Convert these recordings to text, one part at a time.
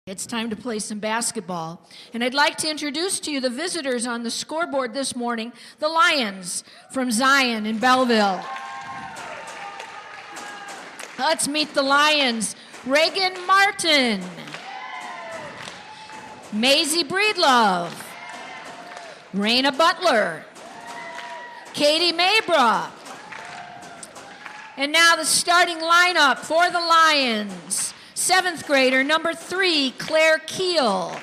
It's time to play some basketball. And I'd like to introduce to you the visitors on the scoreboard this morning, the Lions from Zion in Belleville. Let's meet the Lions. Reagan Martin, Maisie Breedlove, Raina Butler, Katie Maybra. And now the starting lineup for the Lions. 7th grader, number 3, Claire Keel.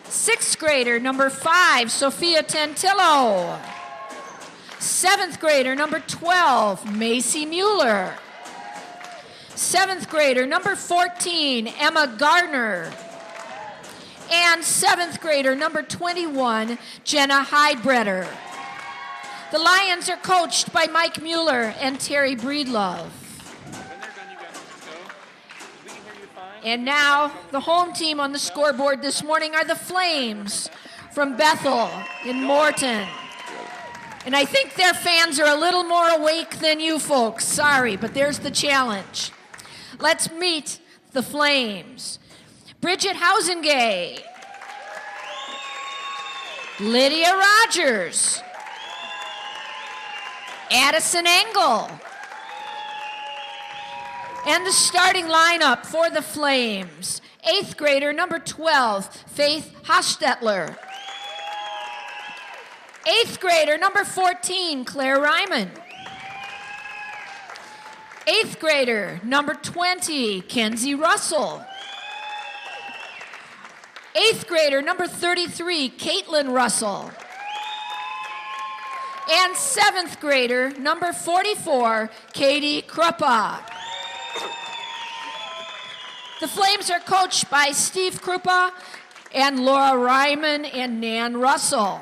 6th grader, number 5, Sophia Tantillo. 7th grader, number 12, Macy Mueller. 7th grader, number 14, Emma Gardner. And 7th grader, number 21, Jenna Heidbreder. The Lions are coached by Mike Mueller and Terry Breedlove. And now, the home team on the scoreboard this morning are the Flames from Bethel in Morton. And I think their fans are a little more awake than you folks. Sorry, but there's the challenge. Let's meet the Flames. Bridget Hausengay, Lydia Rogers, Addison Engel. And the starting lineup for the Flames. 8th grader, number 12, Faith Hostetler. 8th grader, number 14, Claire Ryman. 8th grader, number 20, Kenzie Russell. 8th grader, number 33, Caitlin Russell. And 7th grader, number 44, Katie Krupa. The Flames are coached by Steve Krupa and Laura Ryman and Nan Russell.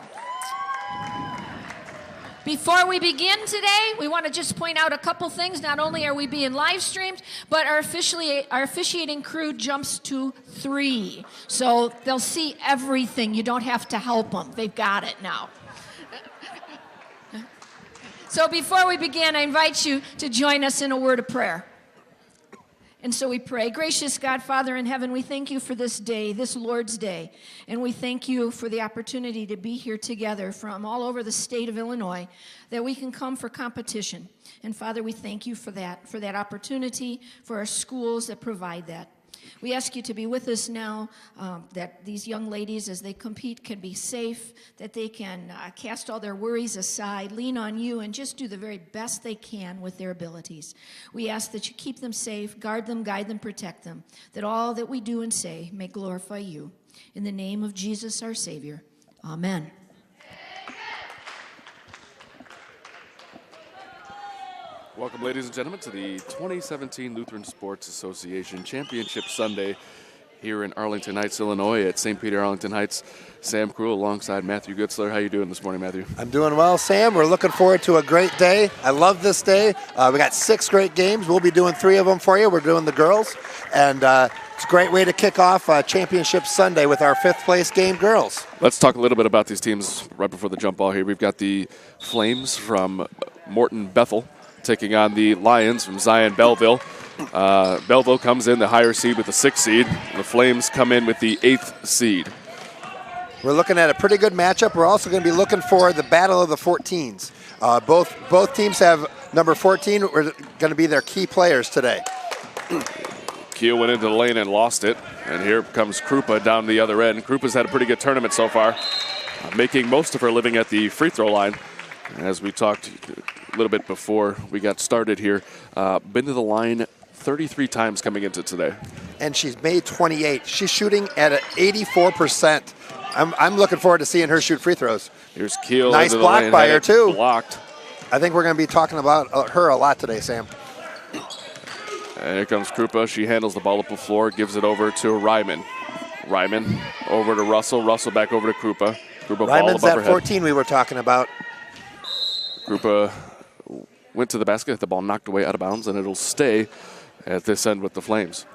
Before we begin today, we want to just point out a couple things. Not only are we being live streamed, but our officiating crew jumps to 3. So they'll see everything. You don't have to help them. They've got it now. So before we begin, I invite you to join us in a word of prayer. And so we pray. Gracious God, Father in heaven, we thank you for this day, this Lord's Day. And we thank you for the opportunity to be here together from all over the state of Illinois, that we can come for competition. And Father, we thank you for that opportunity, for our schools that provide that. We ask you to be with us now, that these young ladies, as they compete, can be safe, that they can cast all their worries aside, lean on you, and just do the very best they can with their abilities. We ask that you keep them safe, guard them, guide them, protect them, that all that we do and say may glorify you. In the name of Jesus, our Savior, amen. Welcome, ladies and gentlemen, to the 2017 Lutheran Sports Association Championship Sunday here in Arlington Heights, Illinois at St. Peter Arlington Heights. Sam Krul alongside Matthew Gutzler. How you doing this morning, Matthew? I'm doing well, Sam. We're looking forward to a great day. I love this day. We got 6 great games. We'll be doing 3 of them for you. We're doing the girls. And it's a great way to kick off Championship Sunday with our 5th place game, girls. Let's talk a little bit about these teams right before the jump ball here. We've got the Flames from Morton, Bethel, taking on the Lions from Zion, Belleville. Belleville comes in the higher seed with the 6th seed. The Flames come in with the 8th seed. We're looking at a pretty good matchup. We're also going to be looking for the battle of the 14s. Both teams have number 14. We're going to be their key players today. Keel went into the lane and lost it. And here comes Krupa down the other end. Krupa's had a pretty good tournament so far, making most of her living at the free throw line. As we talked a little bit before we got started here, been to the line 33 times coming into today. And she's made 28. She's shooting at 84%. I'm looking forward to seeing her shoot free throws. Here's Keel. Nice block by her, too. Blocked. I think we're going to be talking about her a lot today, Sam. And here comes Krupa. She handles the ball up the floor, gives it over to Ryman. Ryman over to Russell. Russell back over to Krupa. Krupa Ryman's ball above her that 14 head. we were talking about. Krupa went to the basket, the ball knocked away out of bounds, and it'll stay at this end with the Flames.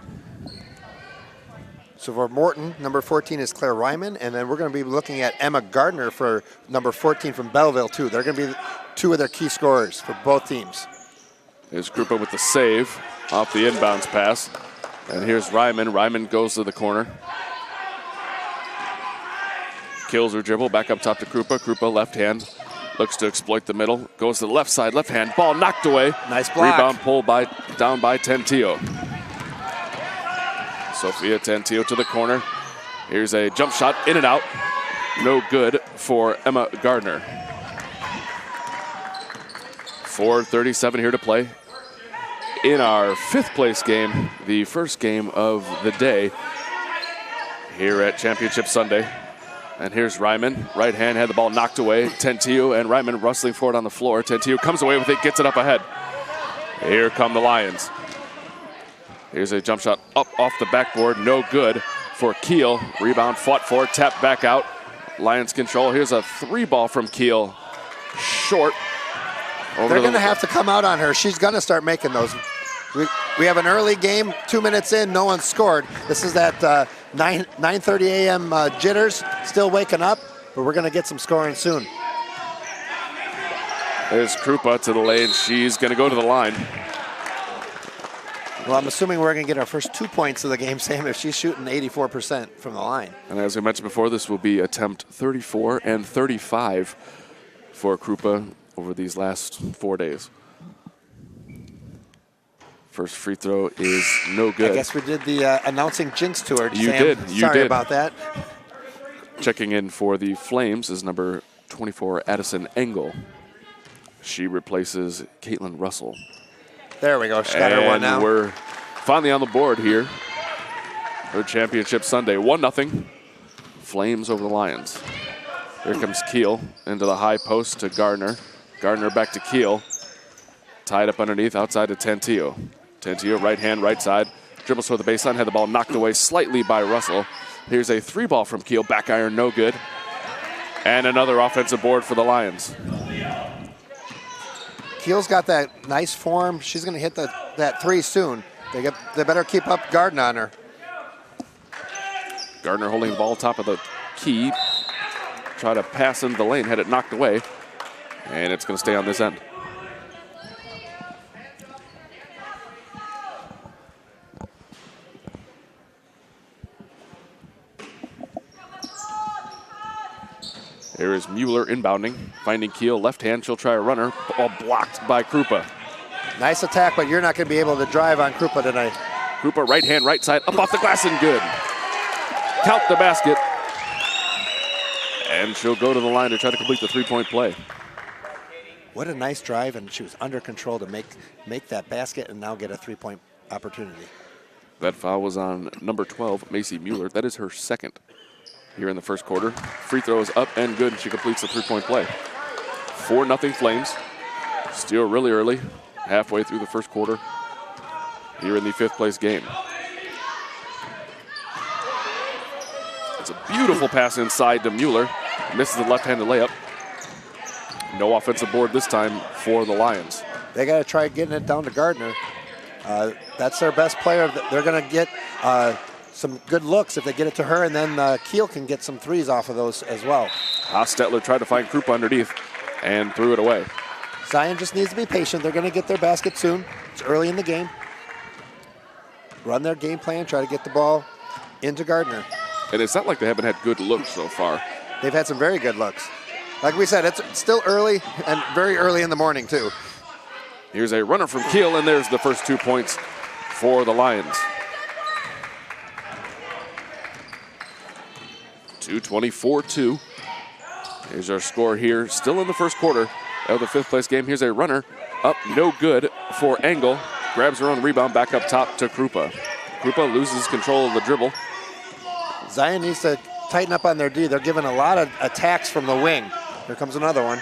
So for Morton, number 14 is Claire Ryman, and then we're going to be looking at Emma Gardner for number 14 from Belleville, too. They're going to be 2 of their key scorers for both teams. Here's Krupa with the save off the inbounds pass. And here's Ryman. Ryman goes to the corner. Kills her dribble. Back up top to Krupa. Krupa left hand. Looks to exploit the middle. Goes to the left side. Left hand. Ball knocked away. Nice block. Rebound pulled down by Tentillo. Sophia Tentillo to the corner. Here's a jump shot. In and out. No good for Emma Gardner. 4:37 here to play. In our 5th place game, the first game of the day here at Championship Sunday. And here's Ryman. Right hand had the ball knocked away. Tentillo and Ryman rustling forward on the floor. Tentillo comes away with it, gets it up ahead. Here come the Lions. Here's a jump shot up off the backboard. No good for Kiel. Rebound fought for, tapped back out. Lions control. Here's a 3-ball from Kiel. Short. They're going to have to come out on her. She's going to start making those. We have an early game, 2 minutes in, no one scored. This is that 9:30 a.m. jitters, still waking up, but we're going to get some scoring soon. There's Krupa to the lane. She's going to go to the line. Well, I'm assuming we're going to get our first 2 points of the game, Sam, if she's shooting 84% from the line. And as we mentioned before, this will be attempt 34 and 35 for Krupa over these last 4 days. First free throw is no good. I guess we did the announcing jinx to her. You Sam. did. You Sorry did. about that. Checking in for the Flames is number 24, Addison Engel. She replaces Caitlin Russell. There we go. She got her one now. And we're finally on the board here for Championship Sunday. 1-0. Flames over the Lions. Here comes Kiel into the high post to Gardner. Gardner back to Kiel. Tied up underneath, outside to Tentillo. Tentillo, right hand, right side. Dribbles toward the baseline, had the ball knocked away slightly by Russell. Here's a 3-ball from Kiel. Back iron, no good. And another offensive board for the Lions. Kiel's got that nice form. She's going to hit that 3 soon. They better keep up guarding on her. Gardner holding the ball top of the key. Try to pass into the lane, had it knocked away. And it's going to stay on this end. Here is Mueller inbounding, finding Kiel, left hand, she'll try a runner, all blocked by Krupa. Nice attack, but you're not going to be able to drive on Krupa tonight. Krupa, right hand, right side, up off the glass and good. Count the basket. And she'll go to the line to try to complete the 3-point play. What a nice drive, and she was under control to make that basket and now get a 3-point opportunity. That foul was on number 12, Macy Mueller. That is her second here in the first quarter. Free throw is up and good, and she completes the 3-point play. 4-0 Flames. Still really early, halfway through the first quarter here in the 5th place game. It's a beautiful pass inside to Mueller. Misses the left-handed layup. No offensive board this time for the Lions. They got to try getting it down to Gardner. That's their best player. They're going to get some good looks if they get it to her, and then Kiel can get some threes off of those as well. Hostetler tried to find Krupa underneath and threw it away. Zion just needs to be patient. They're going to get their basket soon. It's early in the game. Run their game plan, try to get the ball into Gardner. And it's not like they haven't had good looks so far. They've had some very good looks. Like we said, it's still early and very early in the morning too. Here's a runner from Kiel, and there's the first 2 points for the Lions. 2:24-2. Here's our score here, still in the first quarter of the 5th place game. Here's a runner up, no good for Engel. Grabs her own rebound, back up top to Krupa. Krupa loses control of the dribble. Zion needs to tighten up on their D. They're giving a lot of attacks from the wing. Here comes another one.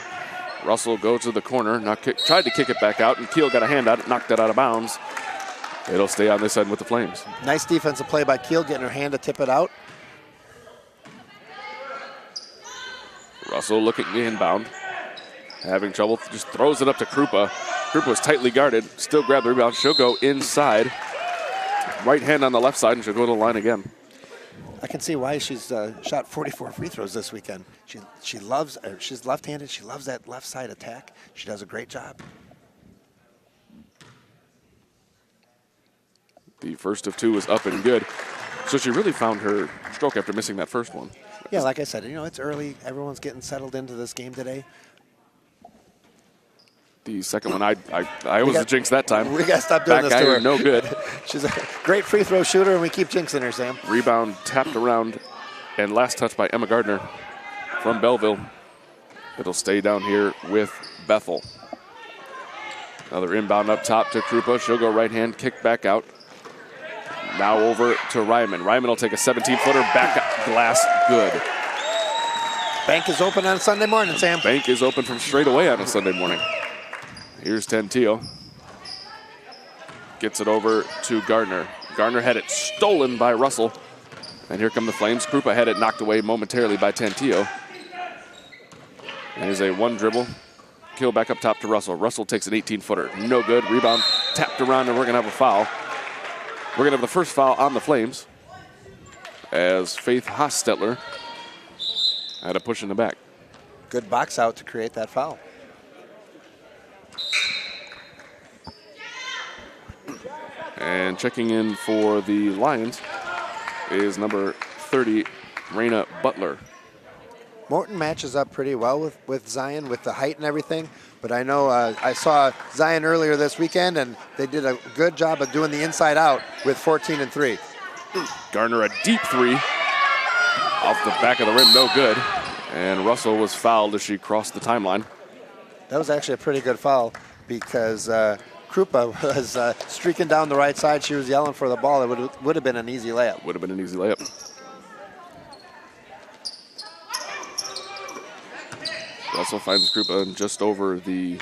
Russell goes to the corner, tried to kick it back out, and Kiel got a hand on it, knocked it out of bounds. It'll stay on this end with the Flames. Nice defensive play by Kiel, getting her hand to tip it out. Russell looking the inbound. Having trouble, just throws it up to Krupa. Krupa was tightly guarded, still grabbed the rebound. She'll go inside. Right hand on the left side, and she'll go to the line again. I can see why she's shot 44 free throws this weekend. She loves, she's left-handed. She loves that left side attack. She does a great job. The first of 2 was up and good. So she really found her stroke after missing that first one. Yeah, like I said, it's early. Everyone's getting settled into this game today. The second one, I was the jinx that time. We got to stop doing Back this to her. iron, no good. She's a great free throw shooter, and we keep jinxing her, Sam. Rebound tapped around, and last touch by Emma Gardner from Belleville. It'll stay down here with Bethel. Another inbound up top to Krupa. She'll go right hand, kick back out. Now over to Ryman. Ryman will take a 17-footer, back glass, good. Bank is open on Sunday morning, Sam. Bank is open from straight away on a Sunday morning. Here's Tentillo. Gets it over to Gardner. Gardner had it stolen by Russell. And here come the Flames. Krupa had it knocked away momentarily by Tentillo. There's a one dribble. Kill back up top to Russell. Russell takes an 18-footer. No good. Rebound tapped around, and we're going to have a foul. We're going to have the first foul on the Flames as Faith Hostetler had a push in the back. Good box out to create that foul. And checking in for the Lions is number 30, Raina Butler. Morton matches up pretty well with Zion with the height and everything, but I know I saw Zion earlier this weekend, and they did a good job of doing the inside out with 14 and 3. Gardner a deep 3 off the back of the rim, no good. And Russell was fouled as she crossed the timeline. That was actually a pretty good foul because Krupa was streaking down the right side. She was yelling for the ball. It would have been an easy layup. Would have been an easy layup. Russell finds Krupa just over the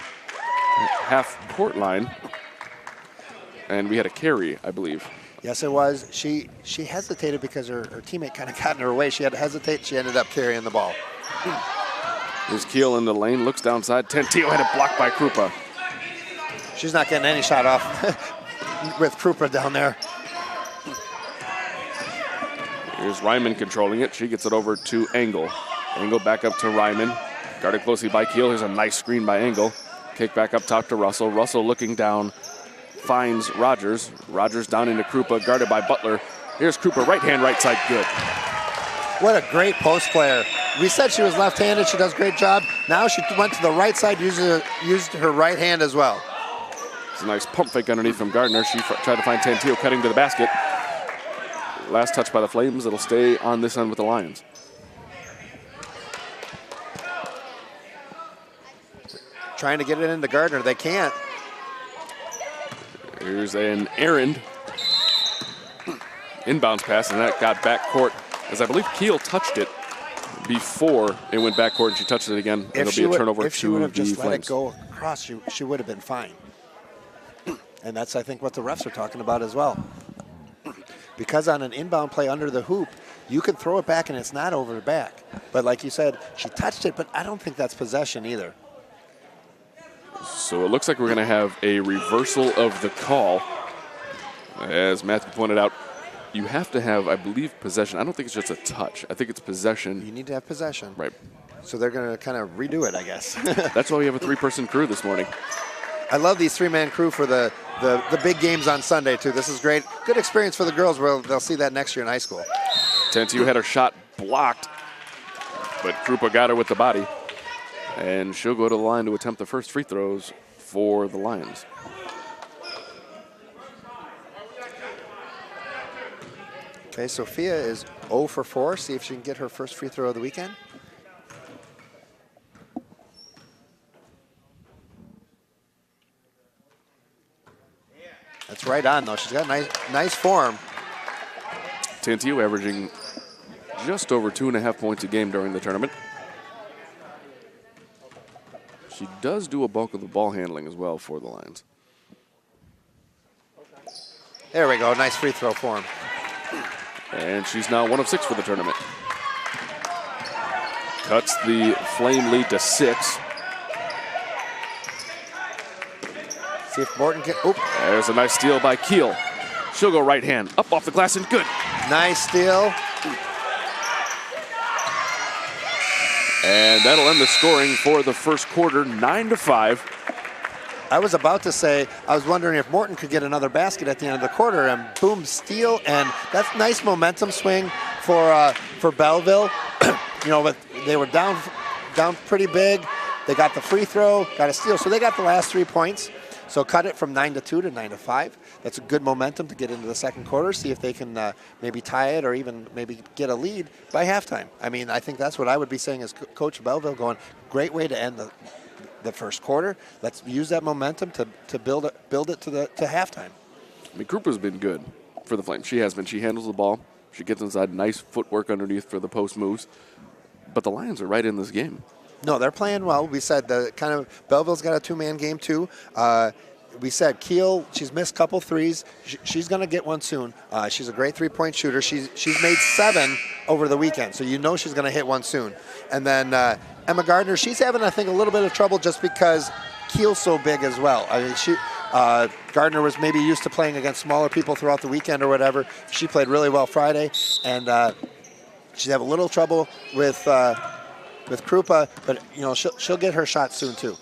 half-court line. And we had a carry, I believe. Yes, it was. She hesitated because her teammate kind of got in her way. She had to hesitate. She ended up carrying the ball. Here's Keel in the lane, looks downside. Tentillo had it blocked by Krupa. She's not getting any shot off with Krupa down there. Here's Ryman controlling it. She gets it over to Engel. Engel back up to Ryman. Guarded closely by Keel. Here's a nice screen by Engel. Kick back up top to Russell. Russell looking down, finds Rogers. Rogers down into Krupa, guarded by Butler. Here's Krupa, right hand, right side, good. What a great post player. We said she was left-handed. She does a great job. Now she went to the right side, used her right hand as well. It's a nice pump fake underneath from Gardner. She tried to find Tentillo cutting to the basket. Last touch by the Flames. It'll stay on this end with the Lions. Trying to get it into Gardner. They can't. Here's an errand. Inbounds pass, and that got back court, as I believe Keel touched it before it went back court, and she touched it again. It'll be a turnover if she would to have the just Flames. let it go across, she would have been fine. And that's, I think, what the refs are talking about as well. Because on an inbound play under the hoop, you can throw it back and it's not over the back. But like you said, she touched it, but I don't think that's possession either. So it looks like we're going to have a reversal of the call. As Matthew pointed out, you have to have, I believe, possession. I don't think it's just a touch. I think it's possession. You need to have possession. Right. So they're going to kind of redo it, I guess. That's why we have a 3-person crew this morning. I love these 3-man crew for the big games on Sunday, too. This is great. Good experience for the girls. Where they'll see that next year in high school. Tentillo had her shot blocked, but Krupa got her with the body. And she'll go to the line to attempt the first free throws for the Lions. Okay, Sophia is 0 for 4. See if she can get her first free throw of the weekend. That's right on, though. She's got nice form. Tentillo averaging just over 2.5 points a game during the tournament. She does do a bulk of the ball handling as well for the Lions. There we go. Nice free throw for him. And she's now 1 of 6 for the tournament. Cuts the Flame lead to 6. See if Morton can. Oop. There's a nice steal by Keel. She'll go right hand, up off the glass and good. Nice steal. And that'll end the scoring for the first quarter, 9-5. I was about to say, I was wondering if Morton could get another basket at the end of the quarter, and boom, steal, and that's nice momentum swing for Belleville. But they were down pretty big. They got the free throw, got a steal, so they got the last 3 points. So cut it from 9-2 to 9-5. That's a good momentum to get into the second quarter, see if they can maybe tie it or even maybe get a lead by halftime. I mean, I think that's what I would be saying as Coach Belleville, going, great way to end the first quarter. Let's use that momentum to build it to halftime. I mean, Krupa's been good for the Flames. She has been. She handles the ball. She gets inside. Nice footwork underneath for the post moves. But the Lions are right in this game. No, they're playing well. We said Belleville's got a two-man game too. We said Keel, she's missed a couple threes. She's going to get one soon. She's a great three-point shooter. She's made 7 over the weekend, so she's going to hit one soon. And then Emma Gardner, she's having, I think, a little bit of trouble just because Keel's so big as well. I mean, Gardner was maybe used to playing against smaller people throughout the weekend or whatever. She played really well Friday, and she's having a little trouble with Krupa, but she'll get her shot soon too.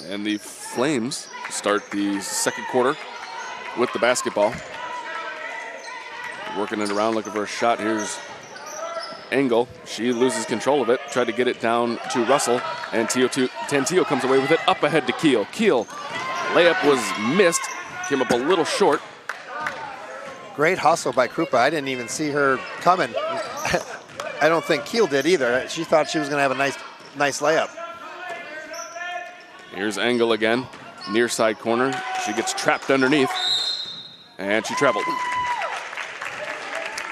And the Flames start the second quarter with the basketball. Working it around, looking for a shot. Here's She loses control of it. Tried to get it down to Russell, and Tantillo comes away with it up ahead to Keel. Keel, layup was missed, came up a little short. Great hustle by Krupa. I didn't even see her coming. I don't think Keel did either. She thought she was going to have a nice layup. Here's Engel again, near side corner. She gets trapped underneath, and she traveled.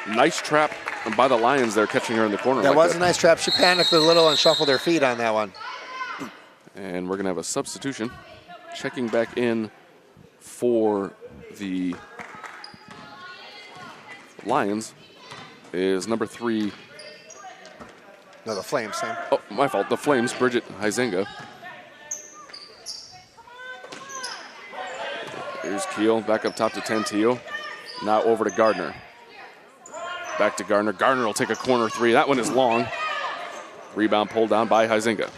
Nice trap by the Lions there, catching her in the corner. That was a nice trap. She panicked a little and shuffled her feet on that one. And we're going to have a substitution. Checking back in for the Lions is number 3. No, the Flames, Sam. Oh, my fault. The Flames, Bridget Huizenga. Here's Keel, back up top to Tantillo. Now over to Gardner. Back to Gardner. Gardner will take a corner 3. That one is long. Rebound pulled down by Huizenga.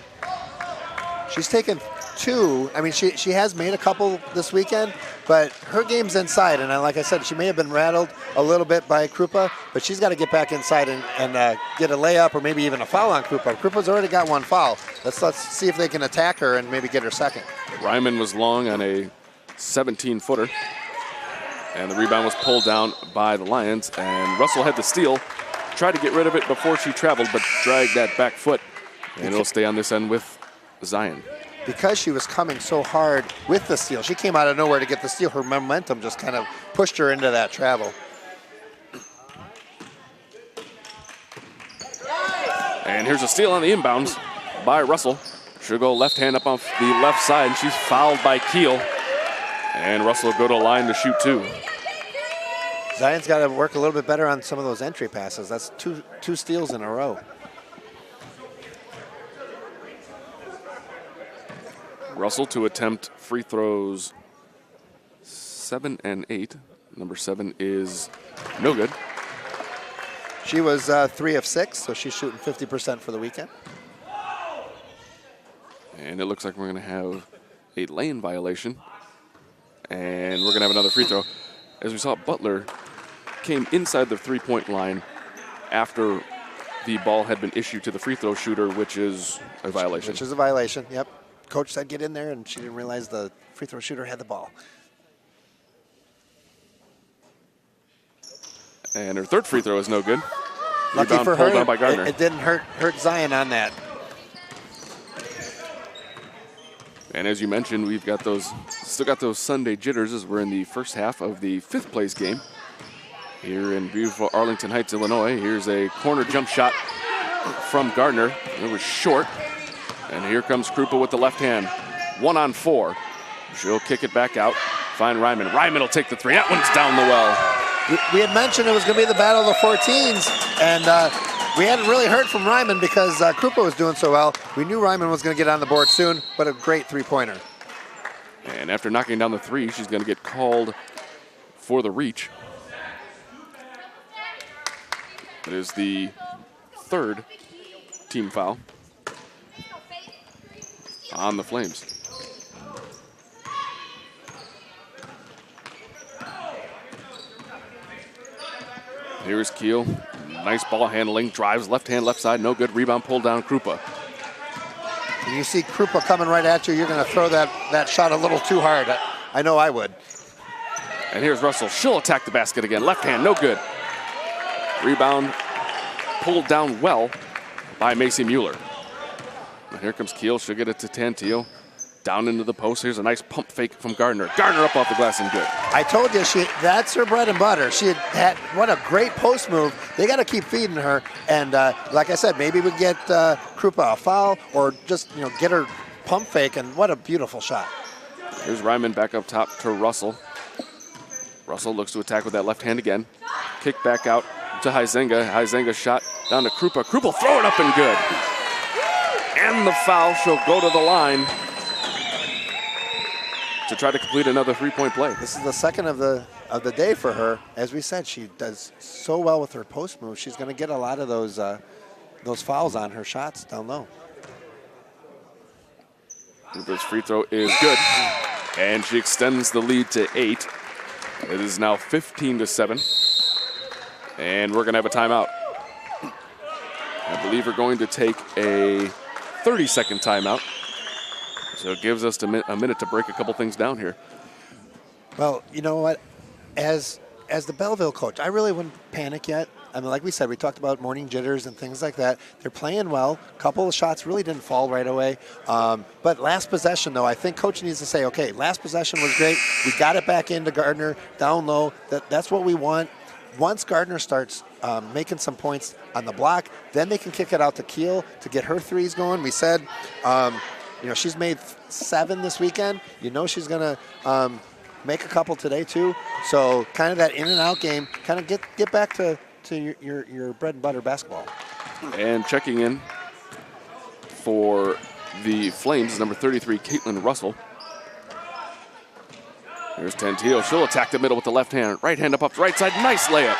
She's taken 2. I mean, she has made a couple this weekend, but her game's inside. And like I said, she may have been rattled a little bit by Krupa, but she's got to get back inside and get a layup or maybe even a foul on Krupa. Krupa's already got 1 foul. Let's see if they can attack her and maybe get her second. Ryman was long on a 17-footer. And the rebound was pulled down by the Lions. And Russell had the steal. Tried to get rid of it before she traveled, but dragged that back foot. And it'll stay on this end with Zion. Because she was coming so hard with the steal, she came out of nowhere to get the steal. Her momentum just kind of pushed her into that travel. And here's a steal on the inbounds by Russell. She'll go left hand up off the left side, and she's fouled by Keel. And Russell will go to the line to shoot 2. Zion's got to work a little bit better on some of those entry passes. That's two steals in a row. Russell to attempt free throws 7 and 8. Number 7 is no good. She was 3 of 6, so she's shooting 50% for the weekend. And it looks like we're going to have a lane violation. And we're going to have another free throw. As we saw, Butler came inside the three-point line after the ball had been issued to the free throw shooter, which is a violation. Which is a violation, yep. Coach said get in there, and she didn't realize the free throw shooter had the ball. And her third free throw is no good. Lucky Rebound for pulled her, down by Gardner. it didn't hurt Zion on that. And as you mentioned, we've got still got those Sunday jitters as we're in the first half of the 5th place game here in beautiful Arlington Heights, Illinois. Here's a corner jump shot from Gardner. It was short. And here comes Krupa with the left hand. 1 on 4. She'll kick it back out. Find Ryman. Ryman will take the 3. That one's down the well. We had mentioned it was going to be the battle of the 14s, and we hadn't really heard from Ryman because Krupa was doing so well. We knew Ryman was going to get on the board soon, but a great three-pointer. And after knocking down the 3, she's going to get called for the reach. It is the 3rd team foul on the Flames. Here's Keel. Nice ball handling. Drives left hand, left side. No good. Rebound pulled down Krupa. When you see Krupa coming right at you, you're going to throw that shot a little too hard. I know I would. And here's Russell. She'll attack the basket again. Left hand, no good. Rebound pulled down well by Macy Mueller. And here comes Keel. She'll get it to Tantillo. Down into the post. Here's a nice pump fake from Gardner. Gardner up off the glass and good. I told you, that's her bread and butter. She had what a great post move. They got to keep feeding her. And like I said, maybe we get Krupa a foul or just get her pump fake. And what a beautiful shot. Here's Ryman back up top to Russell. Russell looks to attack with that left hand again. Kick back out to Huizenga. Huizenga shot down to Krupa. Krupa throw it up and good. And the foul. She'll go to the line to try to complete another three-point play. This is the second of the day for her. As we said, she does so well with her post move. She's going to get a lot of those fouls on her shots down low. Krupa's free throw is good, and she extends the lead to 8. It is now 15-7, and we're going to have a timeout. I believe we're going to take a 30-second timeout. So it gives us a minute to break a couple things down here. Well, you know what? As the Belleville coach, I really wouldn't panic yet. I mean, like we said, we talked about morning jitters and things like that. They're playing well. A couple of shots really didn't fall right away. But last possession, though, I think coach needs to say, okay, last possession was great. We got it back into Gardner down low. That's what we want. Once Gardner starts making some points on the block, then they can kick it out to Keel to get her threes going. We said, she's made 7 this weekend. She's going to make a couple today, too. So kind of that in and out game, kind of get back to your bread and butter basketball. And checking in for the Flames, number 33, Caitlin Russell. Here's Tantillo. She'll attack the middle with the left hand. Right hand up the right side. Nice layup.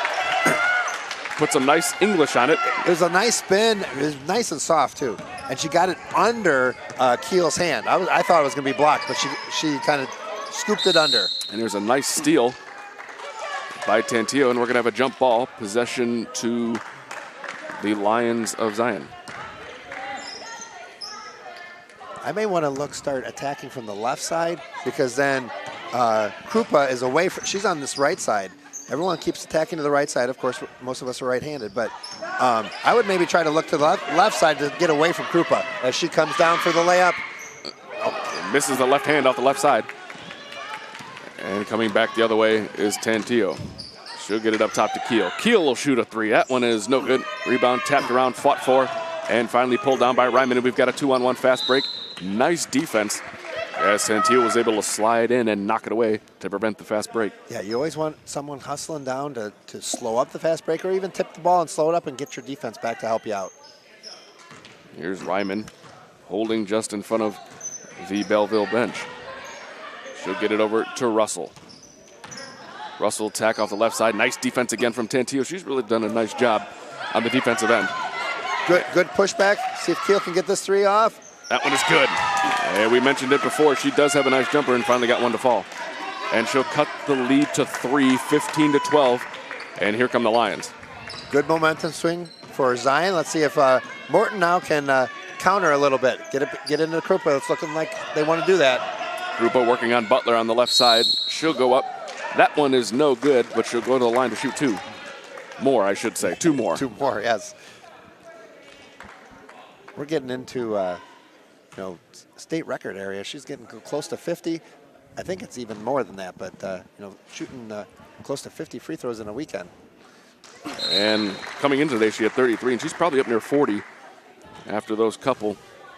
Put some nice English on it. It was a nice spin. It was nice and soft, too. And she got it under Keel's hand. I thought it was going to be blocked, but she kind of scooped it under. And there's a nice steal by Tantillo, and we're going to have a jump ball. Possession to the Lions of Zion. I may want to start attacking from the left side because then Krupa is away she's on this right side. Everyone keeps attacking to the right side. Of course, most of us are right-handed, but I would maybe try to look to the left side to get away from Krupa as she comes down for the layup. Misses the left hand off the left side. And coming back the other way is Tantillo. She'll get it up top to Keel. Keel will shoot a 3. That one is no good. Rebound tapped around, fought for, and finally pulled down by Ryman. And we've got a 2-on-1 fast break. Nice defense as Tantillo was able to slide in and knock it away to prevent the fast break. Yeah, you always want someone hustling down to slow up the fast break or even tip the ball and slow it up and get your defense back to help you out. Here's Ryman holding just in front of the Belleville bench. She'll get it over to Russell. Russell attack off the left side. Nice defense again from Tantillo. She's really done a nice job on the defensive end. Good pushback. See if Keel can get this 3 off. That one is good. And we mentioned it before. She does have a nice jumper and finally got one to fall. And she'll cut the lead to 3, 15-12. And here come the Lions. Good momentum swing for Zion. Let's see if Morton now can counter a little bit. Get into the Krupa. It's looking like they want to do that. Krupa working on Butler on the left side. She'll go up. That one is no good, but she'll go to the line to shoot 2 more, I should say. 2 more. 2 more, yes. We're getting into state record area. She's getting close to 50. I think it's even more than that, but shooting close to 50 free throws in a weekend. And coming into today, she had 33, and she's probably up near 40 after those couple.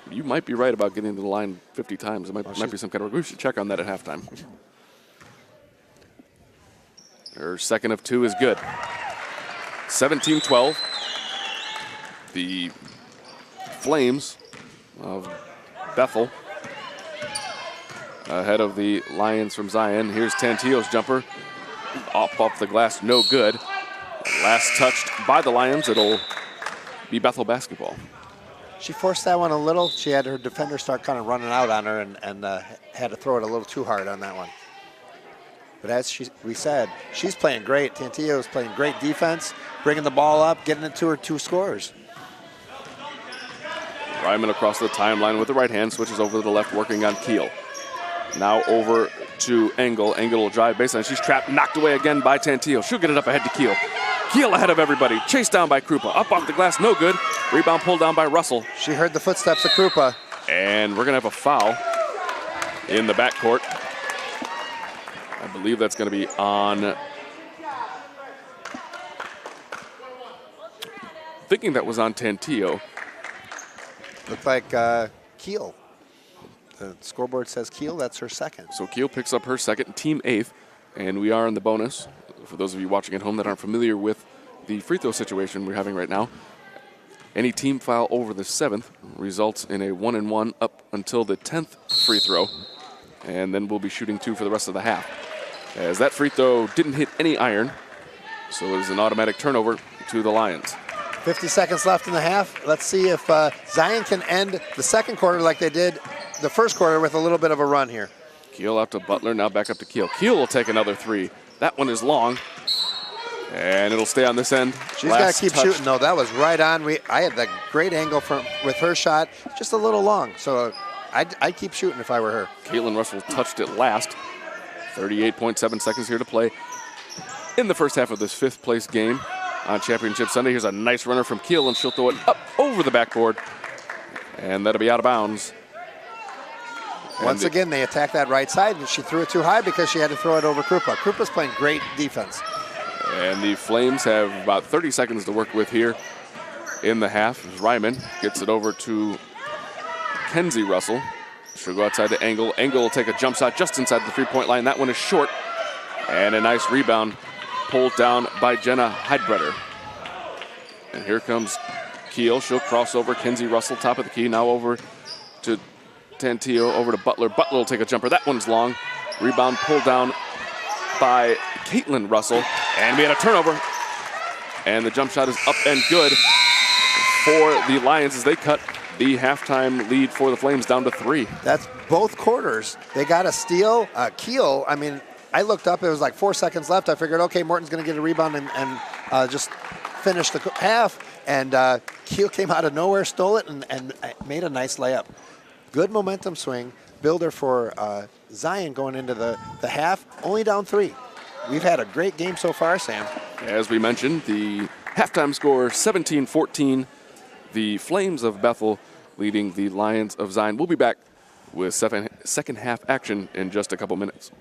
You might be right about getting to the line 50 times. It might be some kind of, we should check on that at halftime. Her second of 2 is good. 17-12. The Flames of Bethel ahead of the Lions from Zion. Here's Tantillo's jumper. Off the glass, no good. Last touched by the Lions. It'll be Bethel basketball. She forced that one a little. She had her defender start kind of running out on her and had to throw it a little too hard on that one. But as we said, she's playing great. Tantillo is playing great defense, bringing the ball up, getting it to her 2 scores. Ryman across the timeline with the right hand, switches over to the left, working on Keel. Now over to Engel. Engel will drive baseline. She's trapped, knocked away again by Tantillo. She'll get it up ahead to Keel. Keel ahead of everybody. Chased down by Krupa. Up off the glass, no good. Rebound pulled down by Russell. She heard the footsteps of Krupa. And we're going to have a foul in the backcourt. I believe that's going to be on... Thinking that was on Tantillo. Looked like Keel. The scoreboard says Keel. That's her second. So Keel picks up her second, team 8th, and we are in the bonus. For those of you watching at home that aren't familiar with the free throw situation we're having right now, any team foul over the 7th results in a 1-and-1 up until the 10th free throw, and then we'll be shooting 2 for the rest of the half. As that free throw didn't hit any iron, so it was an automatic turnover to the Lions. 50 seconds left in the half. Let's see if Zion can end the second quarter like they did the first quarter with a little bit of a run here. Keel out to Butler, now back up to Keel. Keel will take another 3. That one is long, and it'll stay on this end. She's got to keep shooting, though. That was right on. I had that great angle with her shot, just a little long. So I'd keep shooting if I were her. Caitlin Russell touched it last. 38.7 seconds here to play in the first half of this 5th place game on Championship Sunday. Here's a nice runner from Keel, and she'll throw it up over the backboard, and that'll be out of bounds. Once again, they attack that right side, and she threw it too high because she had to throw it over Krupa. Krupa's playing great defense. And the Flames have about 30 seconds to work with here in the half. Ryman gets it over to Kenzie Russell. She'll go outside to Engel. Engel will take a jump shot just inside the 3-point line. That one is short. And a nice rebound pulled down by Jenna Heidbreder. And here comes Keel. She'll cross over Kenzie Russell, top of the key. Now over to Tantillo, over to Butler. Butler will take a jumper. That one's long. Rebound pulled down by Caitlin Russell. And we had a turnover. And the jump shot is up and good for the Lions as they cut the halftime lead for the Flames down to 3. That's both quarters. They got a steal. Keel, I mean, I looked up. It was like 4 seconds left. I figured, okay, Morton's going to get a rebound and just finish the half. And Keel came out of nowhere, stole it, and made a nice layup. Good momentum swing. Builder for Zion going into the half. Only down 3. We've had a great game so far, Sam. As we mentioned, the halftime score 17-14. The Flames of Bethel leading the Lions of Zion. We'll be back with second half action in just a couple minutes.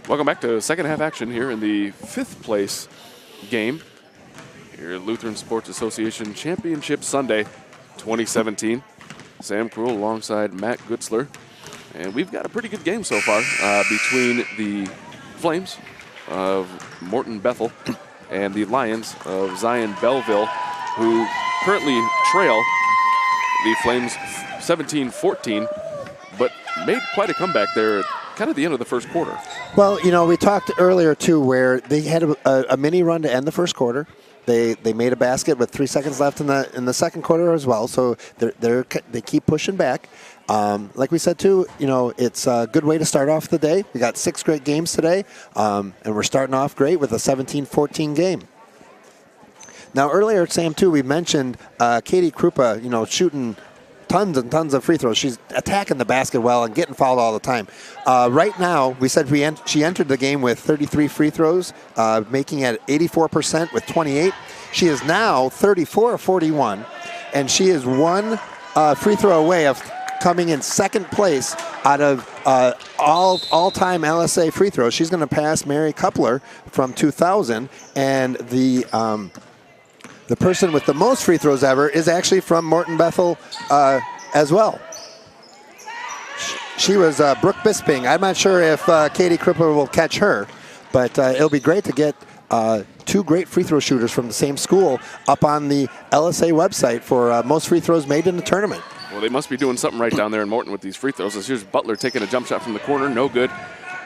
Welcome back to second half action here in the 5th place game here at Lutheran Sports Association Championship Sunday 2017. Sam Krul alongside Matt Gutzler. And we've got a pretty good game so far between the Flames of Morton Bethel and the Lions of Zion Belleville, who currently trail the Flames 17-14, but made quite a comeback there kind of the end of the first quarter. Well, you know, we talked earlier, too, where they had a mini run to end the first quarter. They made a basket with 3 seconds left in the second quarter as well, so they keep pushing back. Like we said, too, you know, it's a good way to start off the day. We got 6 great games today, and we're starting off great with a 17-14 game. Now, earlier, Sam, too, we mentioned Katie Krupa, you know, shooting tons and tons of free throws. She's attacking the basket well and getting fouled all the time. Right now, we said she entered the game with 33 free throws, making it 84% with 28. She is now 34 of 41, and she is 1 free throw away of coming in second place out of all-time LSA free throws. She's going to pass Mary Coupler from 2000, and the person with the most free throws ever is actually from Morton Bethel as well. She was Brooke Bisping. I'm not sure if Katie Krupa will catch her, but it'll be great to get 2 great free throw shooters from the same school up on the LSA website for most free throws made in the tournament. Well, they must be doing something right down there in Morton with these free throws. As here's Butler taking a jump shot from the corner, no good.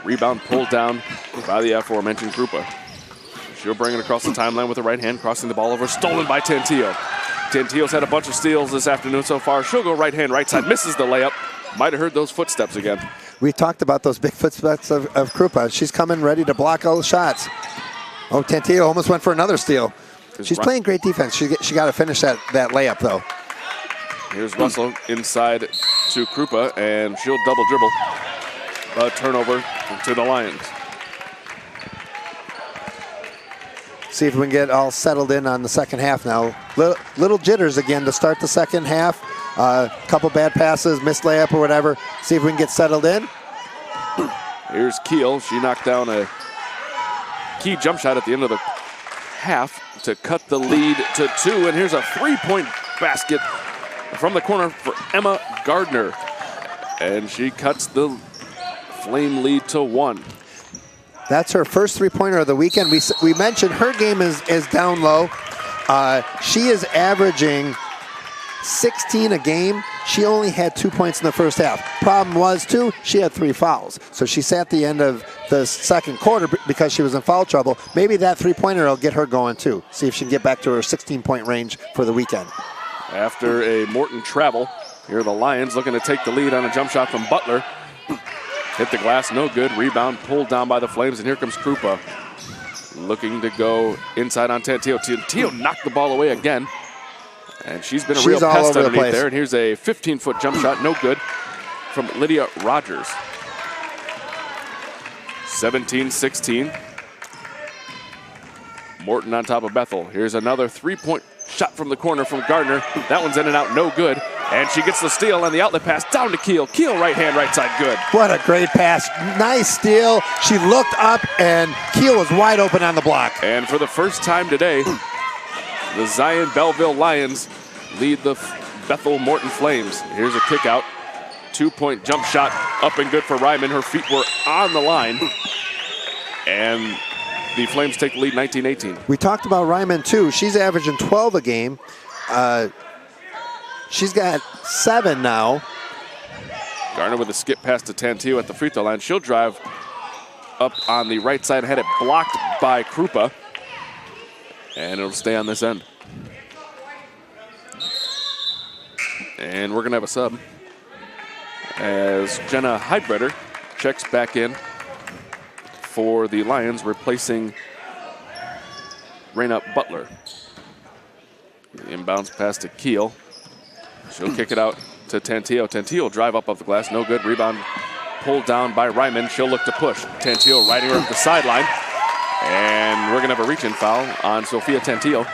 Rebound pulled down by the aforementioned Krupa. She'll bring it across the timeline with the right hand, crossing the ball over, stolen by Tantillo. Tantillo's had a bunch of steals this afternoon so far. She'll go right hand, right side, misses the layup. Might have heard those footsteps again. We talked about those big footsteps of Krupa. She's coming ready to block all the shots. Oh, Tantillo almost went for another steal. She's playing great defense. She got to finish that layup, though. Here's Russell inside to Krupa, and she'll double dribble. A turnover to the Lions. See if we can get all settled in on the second half now. Little jitters again to start the second half. Couple bad passes, missed layup or whatever. See if we can get settled in. Here's Keel. She knocked down a key jump shot at the end of the half to cut the lead to 2. And here's a three-point basket from the corner for Emma Gardner. And she cuts the Flame lead to 1. That's her first three-pointer of the weekend. We mentioned her game is down low. She is averaging 16 a game. She only had 2 points in the first half. Problem was, too, she had 3 fouls. So she sat the end of the second quarter because she was in foul trouble. Maybe that three-pointer will get her going, too. See if she can get back to her 16-point range for the weekend. After a Morton travel, here are the Lions looking to take the lead on a jump shot from Butler. Hit the glass, no good. Rebound pulled down by the Flames, and here comes Krupa. Looking to go inside on Tantillo. Tantillo knocked the ball away again. And she's been a real pest underneath there. And here's a 15-foot jump shot, no good, from Lydia Rogers. 17-16. Morton on top of Bethel. Here's another three-point shot from the corner from Gardner. That one's in and out, no good. And she gets the steal on the outlet pass down to Keel. Keel right hand, right side, good. What a great pass. Nice steal. She looked up and Keel was wide open on the block. And for the first time today, the Zion Belleville Lions lead the Bethel Morton Flames. Here's a kick out. 2-point jump shot up and good for Ryman. Her feet were on the line. And the Flames take the lead 19-18. We talked about Ryman too. She's averaging 12 a game. She's got 7 now. Gardner with a skip pass to Tantillo at the free throw line. She'll drive up on the right side and had it blocked by Krupa. And it'll stay on this end. And we're going to have a sub as Jenna Heidbreder checks back in for the Lions, replacing Raina Butler. The inbounds pass to Keel. She'll kick it out to Tantillo. Tantillo will drive up off the glass, no good. Rebound pulled down by Ryman. She'll look to push. Tantillo riding her up the sideline. And we're going to have a reach-in foul on Sophia Tantillo.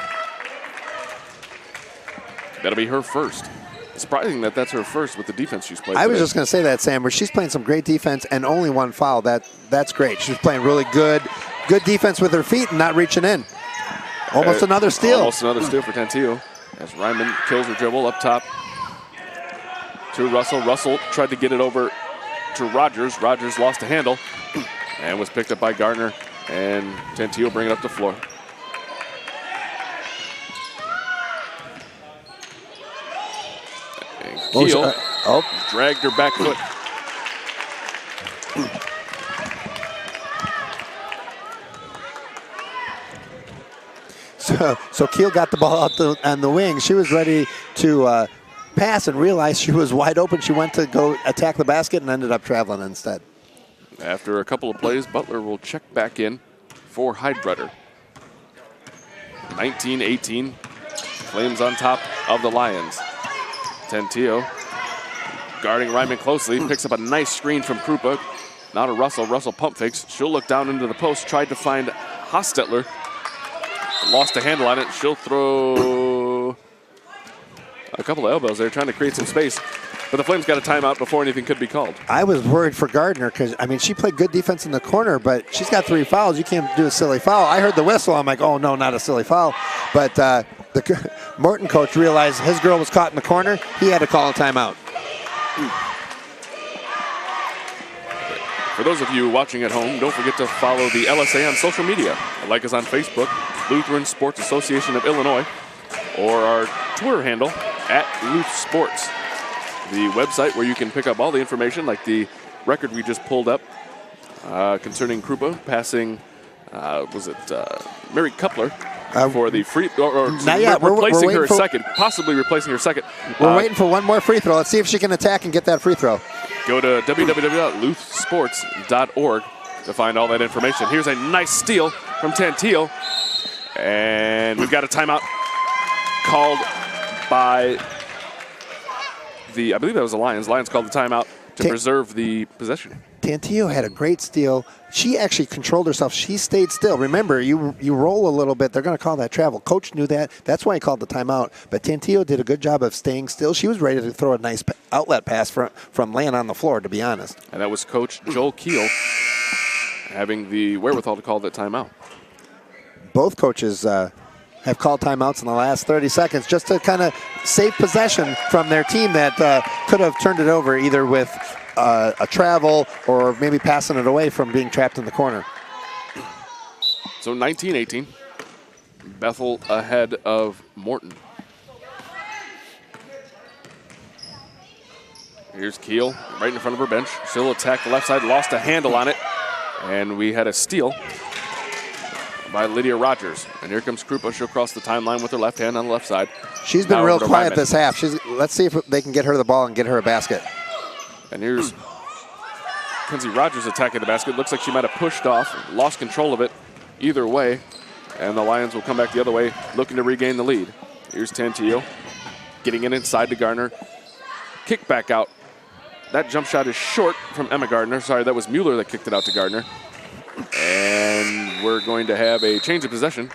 That'll be her first. Surprising that that's her first with the defense she's played. I was just going to say that, Sam, where she's playing some great defense and only 1 foul. That's great. She's playing really good defense with her feet and not reaching in. Almost another steal. Almost another steal for Tantillo as Ryman kills her dribble up top to Russell. Russell tried to get it over to Rogers. Rogers lost the handle and was picked up by Gardner, and Tantillo bring it up the floor. Keel dragged her back foot. So Keel got the ball out on the wing. She was ready to pass and realized she was wide open. She went to go attack the basket and ended up traveling instead. After a couple of plays, Butler will check back in for Heidbreder. 19-18. Flames on top of the Lions. Tantillo guarding Ryman closely, picks up a nice screen from Krupa. Now to Russell. Russell pump fakes. She'll look down into the post, tried to find Hostetler. Lost a handle on it. She'll throw a couple of elbows there, trying to create some space. But the Flames got a timeout before anything could be called. I was worried for Gardner because, I mean, she played good defense in the corner, but she's got 3 fouls. You can't do a silly foul. I heard the whistle. I'm like, oh, no, not a silly foul. But the Morton coach realized his girl was caught in the corner. He had to call a timeout. For those of you watching at home, don't forget to follow the LSA on social media. Like us on Facebook, Lutheran Sports Association of Illinois, or our Twitter handle, @LuthSports. The website where you can pick up all the information, like the record we just pulled up concerning Krupa passing was it Mary Coupler for the free, or not yet. replacing we're her for, second, possibly replacing her second. We're waiting for one more free throw. Let's see if she can attack and get that free throw. Go to www.luthsports.org to find all that information. Here's a nice steal from Tantillo. And we've got a timeout called by I believe that was the Lions. Lions called the timeout to preserve the possession. Tantillo had a great steal. She actually controlled herself. She stayed still. Remember, you roll a little bit, they're going to call that travel. Coach knew that. That's why he called the timeout. But Tantillo did a good job of staying still. She was ready to throw a nice outlet pass from laying on the floor, to be honest. And that was Coach Joel Keel having the wherewithal to call that timeout. Both coaches have called timeouts in the last 30 seconds just to kind of save possession from their team that could have turned it over either with a travel or maybe passing it away from being trapped in the corner. So 19-18, Bethel ahead of Morton. Here's Keel right in front of her bench. She'll attack the left side, lost a handle on it, and we had a steal by Lydia Rogers. And here comes Krupa. She'll cross the timeline with her left hand on the left side. She's been real quiet this half. Let's see if they can get her the ball and get her a basket. And here's Kenzie Rogers attacking the basket. Looks like she might have pushed off, lost control of it either way. And the Lions will come back the other way, looking to regain the lead. Here's Tantillo getting it inside to Gardner. Kick back out. That jump shot is short from Emma Gardner. Sorry, that was Mueller that kicked it out to Gardner. And we're going to have a change of possession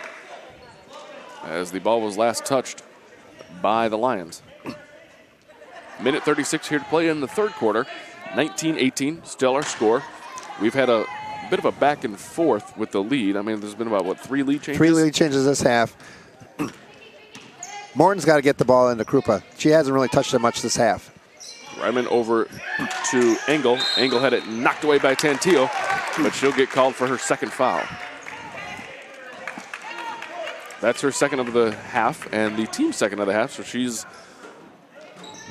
as the ball was last touched by the Lions. Minute 36 here to play in the third quarter. 19-18, still our score. We've had a bit of a back and forth with the lead. I mean, there's been about, 3 lead changes? 3 lead changes this half. Morton's got to get the ball into Krupa. She hasn't really touched it much this half. Ryman over to Engel. Engel had it knocked away by Tantillo, but she'll get called for her second foul. That's her second of the half and the team's second of the half, so she's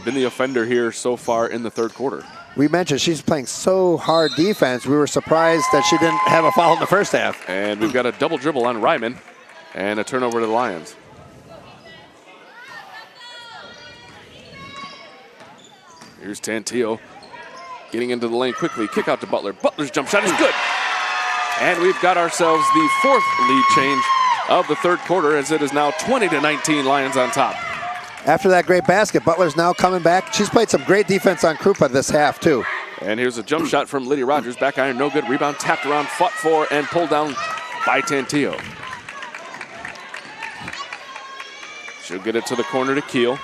been the offender here so far in the third quarter. We mentioned she's playing so hard defense. We were surprised that she didn't have a foul in the first half. And we've got a double dribble on Ryman and a turnover to the Lions. Here's Tantillo getting into the lane quickly. Kick out to Butler. Butler's jump shot is good. And we've got ourselves the fourth lead change of the third quarter as it is now 20-19, Lions on top. After that great basket, Butler's now coming back. She's played some great defense on Krupa this half, too. And here's a jump shot from Lydia Rogers. Back iron, no good. Rebound tapped around, fought for, and pulled down by Tantillo. She'll get it to the corner to Keel.